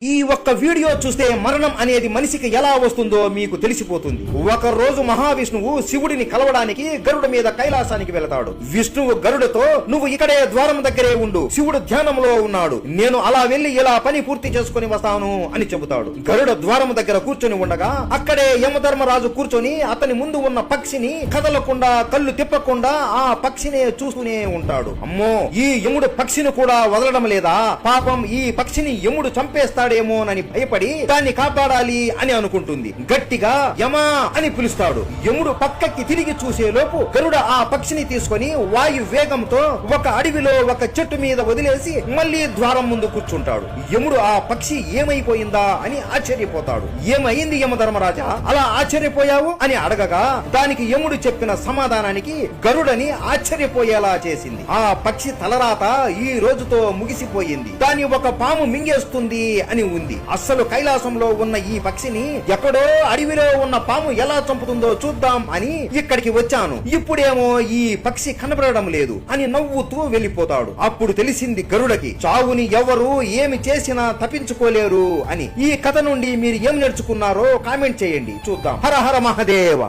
ఈ ఒక్క వీడియో చూస్తే మరణం అనేది మనిషికి ఎలా వస్తుందో మీకు తెలిసిపోతుంది. ఒక రోజు మహావిష్ణువు శివుడిని కలవడానికి గరుడ మీద కైలాసానికి వెళతాడు. విష్ణువు గరుడతో నువ్వు ఇక్కడే ద్వారం దగ్గరే ఉండు, శివుడు ధ్యానంలో ఉన్నాడు, నేను అలా వెళ్లి ఇలా పని పూర్తి చేసుకుని వస్తాను అని చెబుతాడు. గరుడ ద్వారం దగ్గర కూర్చొని ఉండగా అక్కడే యమధర్మరాజు కూర్చొని అతని ముందు ఉన్న పక్షిని కదలకుండా కళ్ళు తిప్పకుండా ఆ పక్షినే చూస్తూనే ఉంటాడు. అమ్మో, ఈ యముడు పక్షిని కూడా వదలడం లేదా, పాపం ఈ పక్షిని యముడు చంపేస్తాడు ఏమోనని భయపడి దాన్ని కాపాడాలి అని అనుకుంటుంది. గట్టిగా యమా అని పిలుస్తాడు. యముడు పక్కకి తిరిగి చూసే లోపు గరుడ ఆ పక్షిని తీసుకొని వాయు వేగంతో ఒక అడవిలో ఒక చెట్టు మీద వదిలేసి మళ్లీ ద్వారం ముందు కూర్చుంటాడు. యముడు ఆ పక్షి ఏమైపోయిందా అని ఆశ్చర్యపోతాడు. ఏమైంది యమధర్మరాజా, అలా ఆశ్చర్యపోయావు అని అడగగా దానికి యముడు చెప్పిన సమాధానానికి గరుడని ఆశ్చర్యపోయేలా చేసింది. ఆ పక్షి తలరాత ఈ రోజుతో ముగిసిపోయింది, దాన్ని ఒక పాము మింగేస్తుంది అని ఉంది. అస్సలు కైలాసంలో ఉన్న ఈ పక్షిని ఎక్కడో అడవిలో ఉన్న పాము ఎలా చంపుతుందో చూద్దాం అని ఇక్కడికి వచ్చాను. ఇప్పుడేమో ఈ పక్షి కనబడడం లేదు అని నవ్వుతూ వెళ్లిపోతాడు. అప్పుడు తెలిసింది గరుడకి, చావుని ఎవరు ఏమి చేసినా తప్పించుకోలేరు అని. ఈ కథ నుండి మీరు ఏం నేర్చుకున్నారో కామెంట్ చేయండి, చూద్దాం. హర హర మహాదేవ.